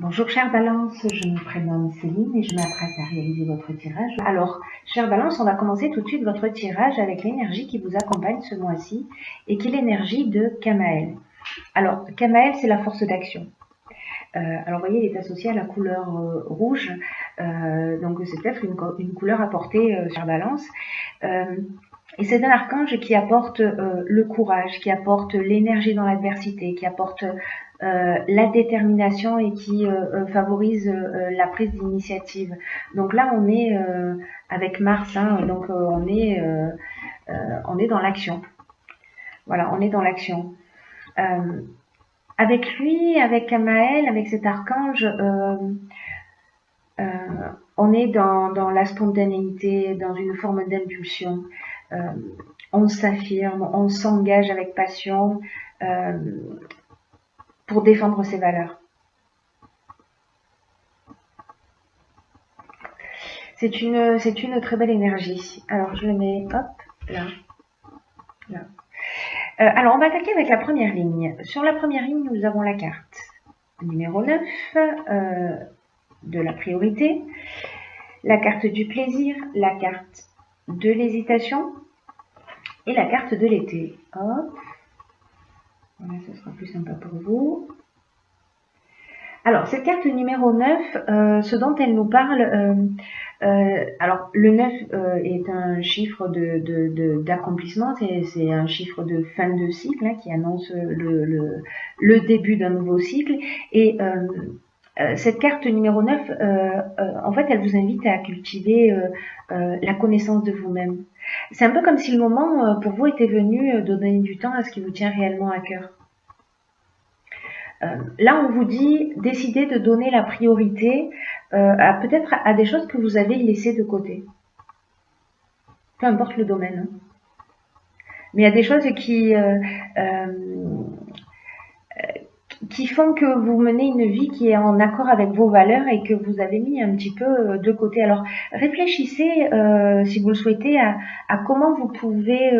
Bonjour chère Balance, je me prénomme Céline et je m'apprête à réaliser votre tirage. Alors, chère Balance, on va commencer tout de suite votre tirage avec l'énergie qui vous accompagne ce mois-ci et qui est l'énergie de Kamael. Alors, Kamael, c'est la force d'action. Alors, vous voyez, il est associé à la couleur rouge, donc c'est peut-être une couleur à porter, chère Balance. Et c'est un archange qui apporte le courage, qui apporte l'énergie dans l'adversité, qui apporte la détermination et qui favorise la prise d'initiative. Donc là, on est avec Mars, hein, donc on est dans l'action. Voilà, on est dans l'action. Avec lui, avec Kamael, avec cet archange, on est dans la spontanéité, dans une forme d'impulsion. On s'affirme, on s'engage avec passion pour défendre ses valeurs. C'est une très belle énergie. Alors je le mets, hop, là. Alors on va attaquer avec la première ligne. Sur la première ligne, nous avons la carte numéro 9 de la priorité, la carte du plaisir, la carte de l'hésitation et la carte de l'été. Hop. Voilà, ce sera plus sympa pour vous. Alors, cette carte numéro 9, ce dont elle nous parle, alors le 9 est un chiffre d'accomplissement, c'est un chiffre de fin de cycle hein, qui annonce le début d'un nouveau cycle. Et cette carte numéro 9, en fait, elle vous invite à cultiver la connaissance de vous-même. C'est un peu comme si le moment pour vous était venu de donner du temps à ce qui vous tient réellement à cœur. Là, on vous dit, décidez de donner la priorité peut-être à des choses que vous avez laissées de côté. Peu importe le domaine. Hein. Mais il y a des choses qui font que vous menez une vie qui est en accord avec vos valeurs et que vous avez mis un petit peu de côté. Alors, réfléchissez, si vous le souhaitez, à comment vous pouvez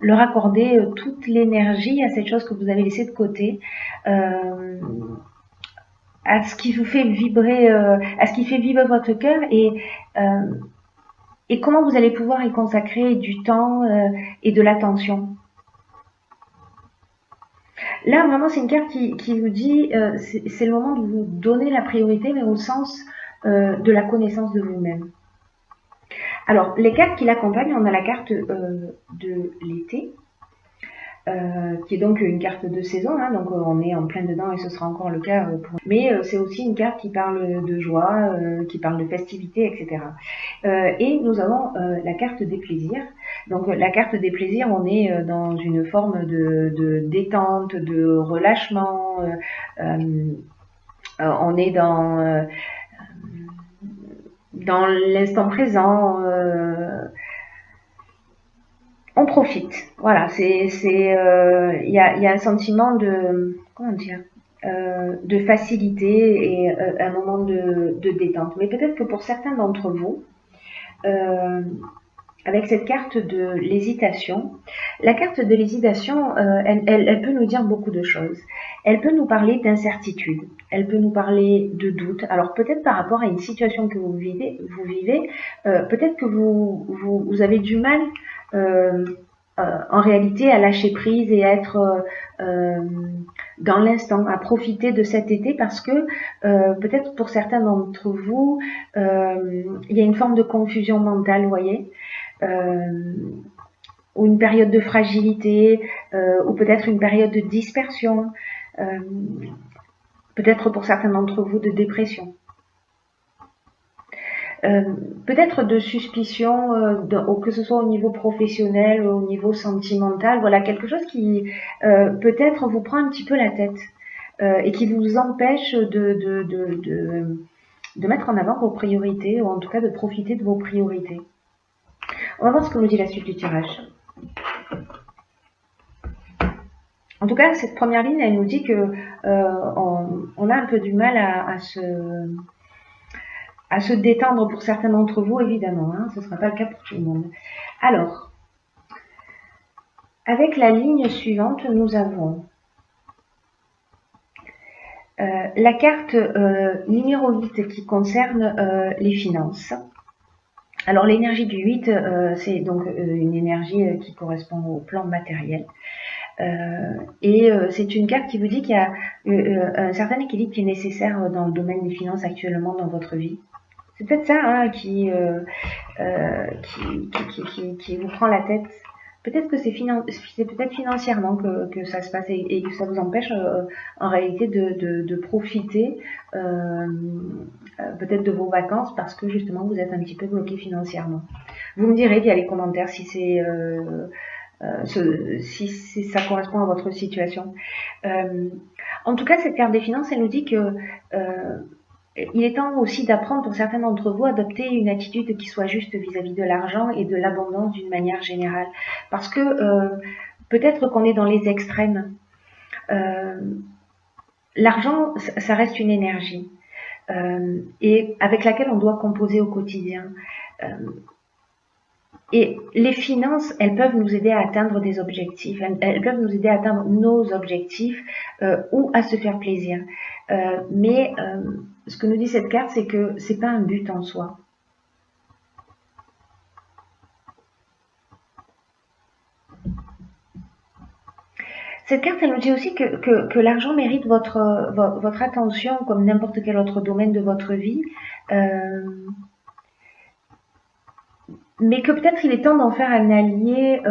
leur accorder toute l'énergie à cette chose que vous avez laissée de côté, à ce qui vous fait vibrer, à ce qui fait vibrer votre cœur et comment vous allez pouvoir y consacrer du temps et de l'attention. Là, vraiment, c'est une carte qui vous dit c'est le moment de vous donner la priorité, mais au sens de la connaissance de vous-même. Alors, les cartes qui l'accompagnent, on a la carte de l'été, qui est donc une carte de saison, hein, donc on est en plein dedans et ce sera encore le cas pour... Mais c'est aussi une carte qui parle de joie, qui parle de festivité, etc. Et nous avons la carte des plaisirs. Donc la carte des plaisirs, on est dans une forme de détente, de relâchement, on est dans l'instant présent, on profite. Voilà, il y a un sentiment de, comment dire, de facilité et un moment de détente. Mais peut-être que pour certains d'entre vous, avec cette carte de l'hésitation, la carte de l'hésitation, elle peut nous dire beaucoup de choses. Elle peut nous parler d'incertitude, elle peut nous parler de doute. Alors peut-être par rapport à une situation que vous vivez, peut-être que vous avez du mal en réalité à lâcher prise et à être dans l'instant, à profiter de cet été parce que peut-être pour certains d'entre vous, il y a une forme de confusion mentale, vous voyez, ou une période de fragilité, ou peut-être une période de dispersion, peut-être pour certains d'entre vous de dépression. Peut-être de suspicion, que ce soit au niveau professionnel, au niveau sentimental, voilà, quelque chose qui peut-être vous prend un petit peu la tête et qui vous empêche de mettre en avant vos priorités, ou en tout cas de profiter de vos priorités. On va voir ce que nous dit la suite du tirage. En tout cas, cette première ligne, elle nous dit que on a un peu du mal à se détendre pour certains d'entre vous, évidemment. Hein, ce ne sera pas le cas pour tout le monde. Alors, avec la ligne suivante, nous avons La carte numéro 8 qui concerne les finances. Alors l'énergie du 8, c'est donc une énergie qui correspond au plan matériel. C'est une carte qui vous dit qu'il y a un certain équilibre qui est nécessaire dans le domaine des finances actuellement dans votre vie. C'est peut-être ça hein, qui vous prend la tête. Peut-être que c'est peut-être financièrement que ça se passe et que ça vous empêche en réalité de profiter peut-être de vos vacances parce que justement vous êtes un petit peu bloqué financièrement. Vous me direz via les commentaires si ça correspond à votre situation. En tout cas, cette carte des finances, elle nous dit que il est temps aussi d'apprendre pour certains d'entre vous à adopter une attitude qui soit juste vis-à-vis de l'argent et de l'abondance d'une manière générale. Parce que peut-être qu'on est dans les extrêmes. L'argent, ça reste une énergie et avec laquelle on doit composer au quotidien. Et les finances, elles peuvent nous aider à atteindre des objectifs, elles peuvent nous aider à atteindre nos objectifs ou à se faire plaisir. Mais ce que nous dit cette carte, c'est que c'est pas un but en soi. Cette carte, elle nous dit aussi que l'argent mérite votre attention comme n'importe quel autre domaine de votre vie. Mais que peut-être il est temps d'en faire un allié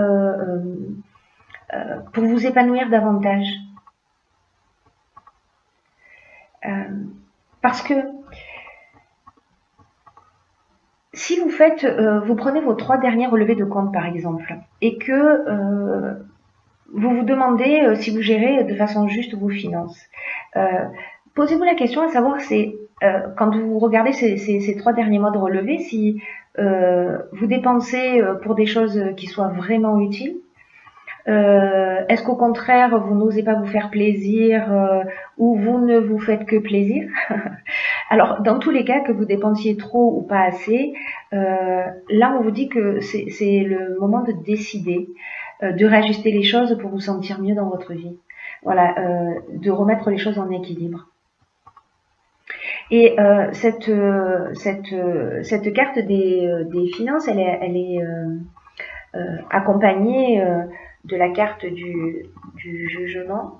pour vous épanouir davantage. Parce que si vous prenez vos 3 derniers relevés de compte par exemple, et que vous vous demandez si vous gérez de façon juste vos finances, posez-vous la question à savoir quand vous regardez ces 3 derniers mois de relevés, si vous dépensez pour des choses qui soient vraiment utiles. Est-ce qu'au contraire, vous n'osez pas vous faire plaisir ou vous ne vous faites que plaisir? Alors, dans tous les cas, que vous dépensiez trop ou pas assez, là, on vous dit que c'est le moment de décider, de réajuster les choses pour vous sentir mieux dans votre vie. Voilà, de remettre les choses en équilibre. Et cette carte des finances, elle est accompagnée de la carte du jugement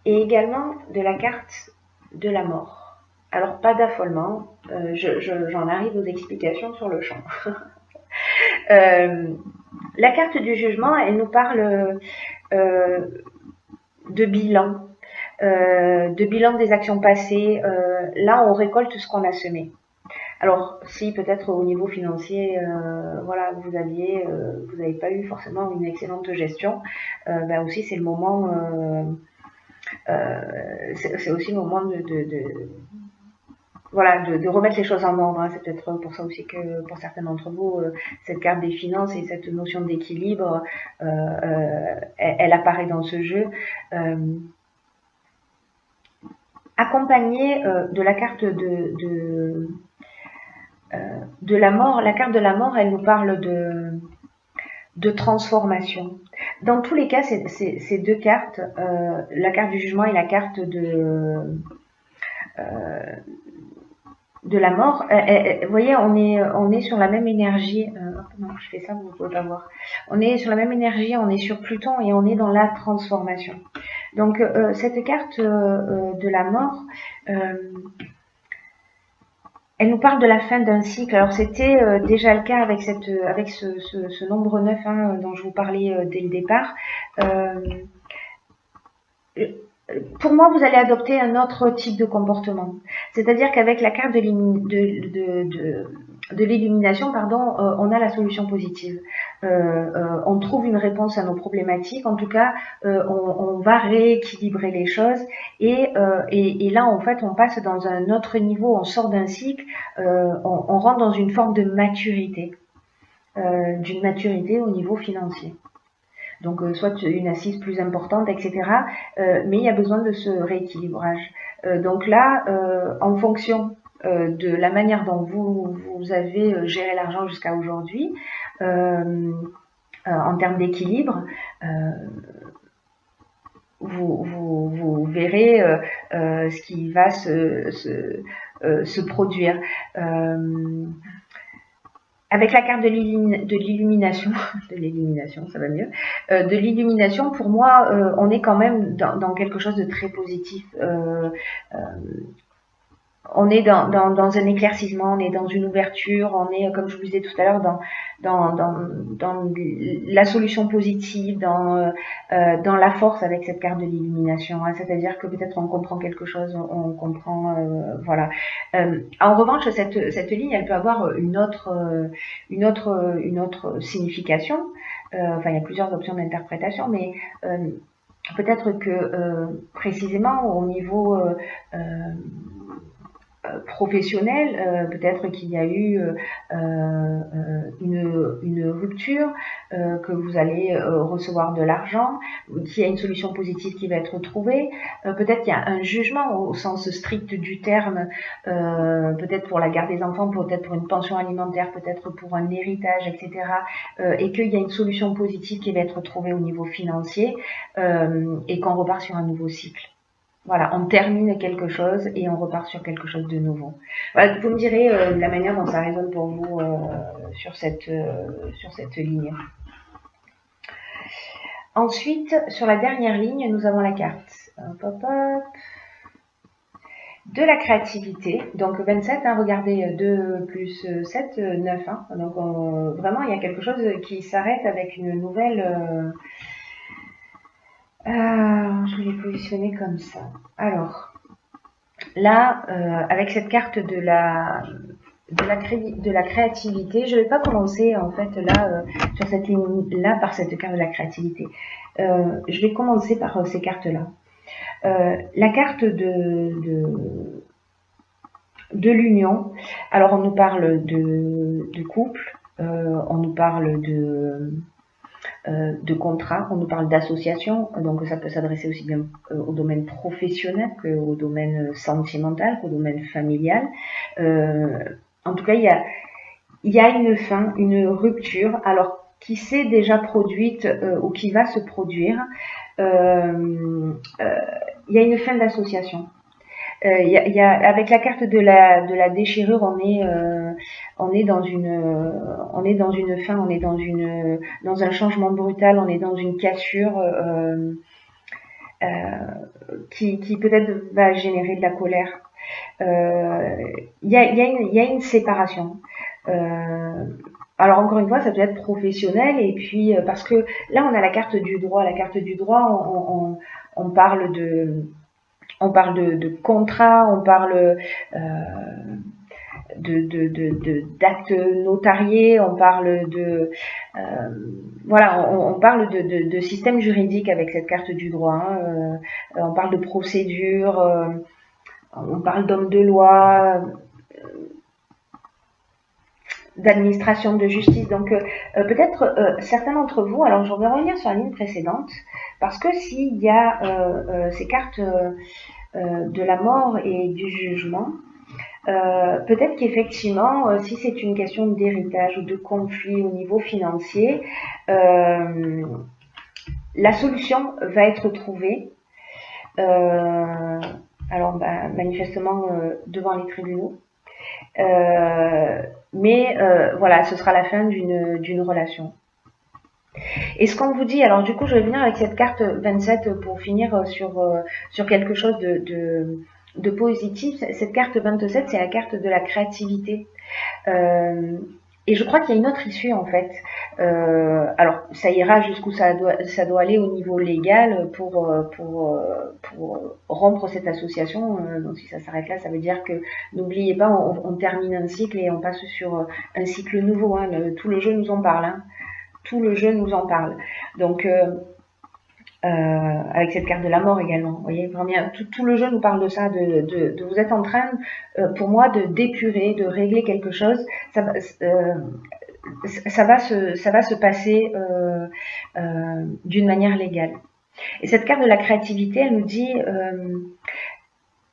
et également de la carte de la mort. Alors pas d'affolement, j'en arrive aux explications sur le champ. La carte du jugement, elle nous parle de bilan des actions passées. Là, on récolte ce qu'on a semé. Alors, si peut-être au niveau financier, voilà, vous n'avez pas eu forcément une excellente gestion, ben aussi c'est le moment, c'est aussi le moment de remettre les choses en ordre. Hein. C'est peut-être pour ça aussi que pour certains d'entre vous, cette carte des finances et cette notion d'équilibre, elle apparaît dans ce jeu. Accompagnée de la carte de la mort, la carte de la mort, elle nous parle de transformation. Dans tous les cas, ces deux cartes, la carte du jugement et la carte de la mort, vous voyez, on est sur la même énergie. Non, je fais ça, vous ne pouvez pas voir. On est sur la même énergie, on est sur Pluton et on est dans la transformation. Donc cette carte de la mort, elle nous parle de la fin d'un cycle. Alors c'était déjà le cas avec ce nombre 9 hein, dont je vous parlais dès le départ. Pour moi, vous allez adopter un autre type de comportement. C'est-à-dire qu'avec la carte de l'illumination, on a la solution positive. On trouve une réponse à nos problématiques. En tout cas, on va rééquilibrer les choses. Et là, en fait, on passe dans un autre niveau. On sort d'un cycle. On rentre dans une forme de maturité. D'une maturité au niveau financier. Donc soit une assise plus importante, etc. Mais il y a besoin de ce rééquilibrage. Donc là, en fonction de la manière dont vous avez géré l'argent jusqu'à aujourd'hui, en termes d'équilibre, vous verrez ce qui va se produire. Avec la carte de l'illumination, de l'élimination, ça va mieux, de l'illumination, pour moi, on est quand même dans quelque chose de très positif. On est dans un éclaircissement, on est dans une ouverture, on est, comme je vous disais tout à l'heure, dans la solution positive, dans la force avec cette carte de l'illumination. Hein. C'est-à-dire que peut-être on comprend quelque chose, on comprend, voilà. En revanche, cette ligne, elle peut avoir une autre signification. Enfin, il y a plusieurs options d'interprétation, mais peut-être que précisément au niveau professionnel, peut-être qu'il y a eu une rupture, que vous allez recevoir de l'argent, qu'il y a une solution positive qui va être trouvée, peut-être qu'il y a un jugement au sens strict du terme, peut-être pour la garde des enfants, peut-être pour une pension alimentaire, peut-être pour un héritage, etc. Et qu'il y a une solution positive qui va être trouvée au niveau financier, et qu'on repart sur un nouveau cycle. Voilà, on termine quelque chose et on repart sur quelque chose de nouveau. Voilà, vous me direz la manière dont ça résonne pour vous sur cette ligne. Ensuite, sur la dernière ligne, nous avons la carte de la créativité. Donc 27, hein, regardez, 2 plus 7, 9. Hein. Donc vraiment, il y a quelque chose qui s'arrête avec une nouvelle... je l'ai positionné comme ça. Alors, là, avec cette carte de la créativité, je ne vais pas commencer en fait là sur cette ligne là par cette carte de la créativité. Je vais commencer par ces cartes là. La carte de l'union. Alors on nous parle de couple, on nous parle de contrat, on nous parle d'association, donc ça peut s'adresser aussi bien au domaine professionnel qu'au domaine sentimental, qu'au domaine familial. En tout cas, il y a une fin, une rupture, alors qui s'est déjà produite ou qui va se produire. Il y a une fin d'association. Avec la carte de la déchirure, on est dans une fin, on est dans un changement brutal, on est dans une cassure qui peut-être va générer de la colère. Il y a une séparation. Alors encore une fois, ça peut être professionnel, et puis parce que là on a la carte du droit. La carte du droit, on parle de contrat, on parle d'actes notariés, on parle voilà, on parle de système juridique avec cette carte du droit. Hein. On parle de procédure, on parle d'homme de loi, d'administration de justice. Donc peut-être certains d'entre vous, alors je vais revenir sur la ligne précédente, parce que s'il y a ces cartes de la mort et du jugement, peut-être qu'effectivement, si c'est une question d'héritage ou de conflit au niveau financier, la solution va être trouvée, alors manifestement devant les tribunaux, mais voilà, ce sera la fin d'une relation. Et ce qu'on vous dit, alors du coup je vais venir avec cette carte 27 pour finir sur quelque chose de positif. Cette carte 27, c'est la carte de la créativité. Et je crois qu'il y a une autre issue en fait. Alors ça ira jusqu'où ça doit aller au niveau légal pour rompre cette association. Donc si ça s'arrête là, ça veut dire que, n'oubliez pas, on termine un cycle et on passe sur un cycle nouveau. Hein. Tout le jeu nous en parle. Hein. Tout le jeu nous en parle. Donc avec cette carte de la mort également, vous voyez, vraiment, tout le jeu nous parle de ça, de vous êtes en train, pour moi, de d'épurer, de régler quelque chose. Ça va se passer d'une manière légale. Et cette carte de la créativité, elle nous dit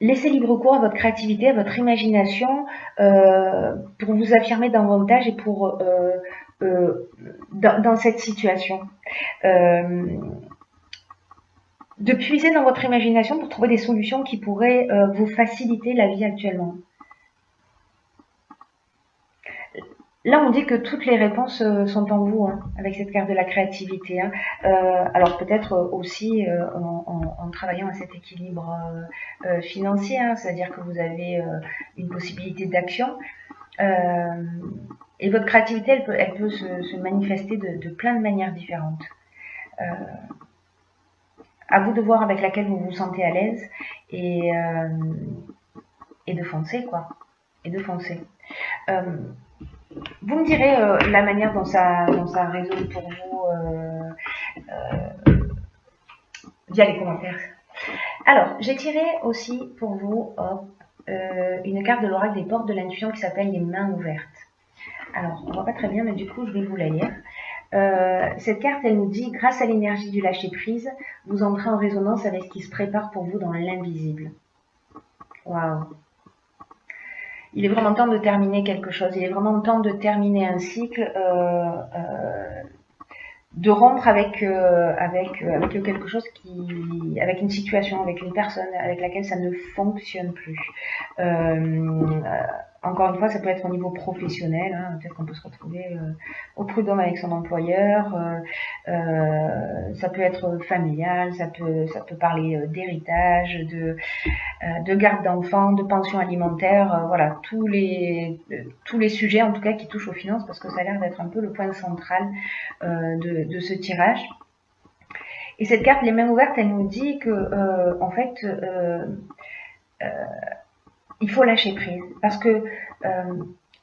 laissez libre cours à votre créativité, à votre imagination, pour vous affirmer davantage et pour dans cette situation. de puiser dans votre imagination pour trouver des solutions qui pourraient vous faciliter la vie actuellement. Là, on dit que toutes les réponses sont en vous, hein, avec cette carte de la créativité. Hein. Alors peut-être aussi en travaillant à cet équilibre financier, hein, c'est-à-dire que vous avez une possibilité d'action. Et votre créativité, elle peut se manifester de plein de manières différentes. À vous de voir avec laquelle vous vous sentez à l'aise et de foncer, quoi. Et de foncer. Vous me direz la manière dont ça résonne pour vous via les commentaires. Alors, j'ai tiré aussi pour vous une carte de l'oracle des portes de l'intuition qui s'appelle les mains ouvertes. Alors, on voit pas très bien, mais du coup, je vais vous la lire. Cette carte, elle nous dit, grâce à l'énergie du lâcher-prise, vous entrez en résonance avec ce qui se prépare pour vous dans l'invisible. Waouh! Il est vraiment temps de terminer quelque chose. Il est vraiment temps de terminer un cycle, de rompre avec quelque chose avec une situation, avec une personne avec laquelle ça ne fonctionne plus. Encore une fois, ça peut être au niveau professionnel, hein, peut-être qu'on peut se retrouver au prud'homme avec son employeur, ça peut être familial, ça peut parler d'héritage, de garde d'enfants, de pension alimentaire, voilà, tous les sujets en tout cas qui touchent aux finances, parce que ça a l'air d'être un peu le point central de ce tirage. Et cette carte, les mains ouvertes, elle nous dit que en fait, il faut lâcher prise, parce que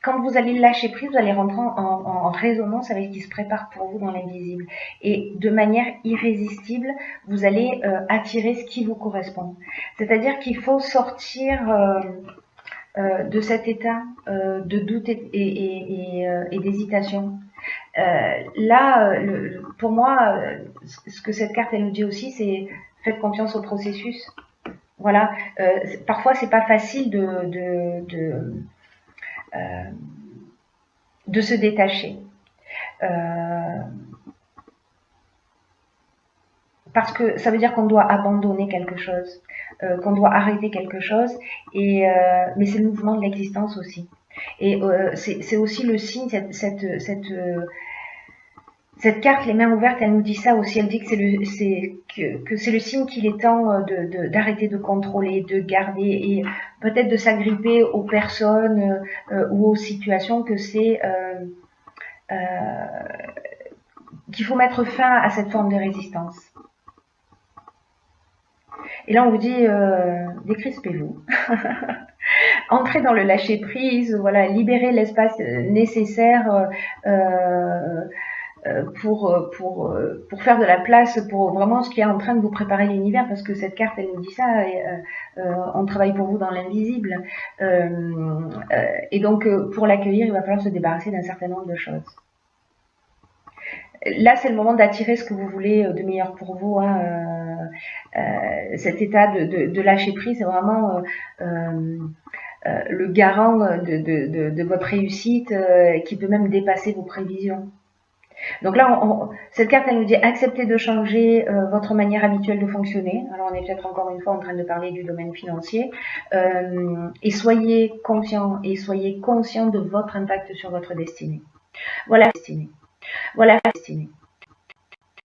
quand vous allez lâcher prise, vous allez rentrer en résonance avec ce qui se prépare pour vous dans l'invisible. Et de manière irrésistible, vous allez attirer ce qui vous correspond. C'est-à-dire qu'il faut sortir de cet état de doute et d'hésitation. Là, pour moi, ce que cette carte elle nous dit aussi, c'est faites confiance au processus. Voilà. Parfois, c'est pas facile de se détacher. Parce que ça veut dire qu'on doit abandonner quelque chose, qu'on doit arrêter quelque chose, mais c'est le mouvement de l'existence aussi. Et c'est aussi le signe, cette carte, les mains ouvertes, elle nous dit ça aussi. Elle dit que c'est le signe qu'il est temps d'arrêter de contrôler, de garder et peut-être de s'agripper aux personnes ou aux situations, que c'est qu'il faut mettre fin à cette forme de résistance. Et là, on vous dit, décrispez-vous. Entrez dans le lâcher-prise, voilà, libérez l'espace nécessaire pour faire de la place pour vraiment ce qui est en train de vous préparer l'univers, parce que cette carte, elle nous dit ça, on travaille pour vous dans l'invisible. Et donc, pour l'accueillir, il va falloir se débarrasser d'un certain nombre de choses. Là, c'est le moment d'attirer ce que vous voulez de meilleur pour vous. Hein. Cet état de lâcher prise, c'est vraiment le garant de votre réussite qui peut même dépasser vos prévisions. Donc là, cette carte, elle nous dit acceptez de changer votre manière habituelle de fonctionner. Alors, on est peut-être encore une fois en train de parler du domaine financier. Et soyez confiant et soyez conscient de votre impact sur votre destinée. Voilà, destinée. Voilà, destinée.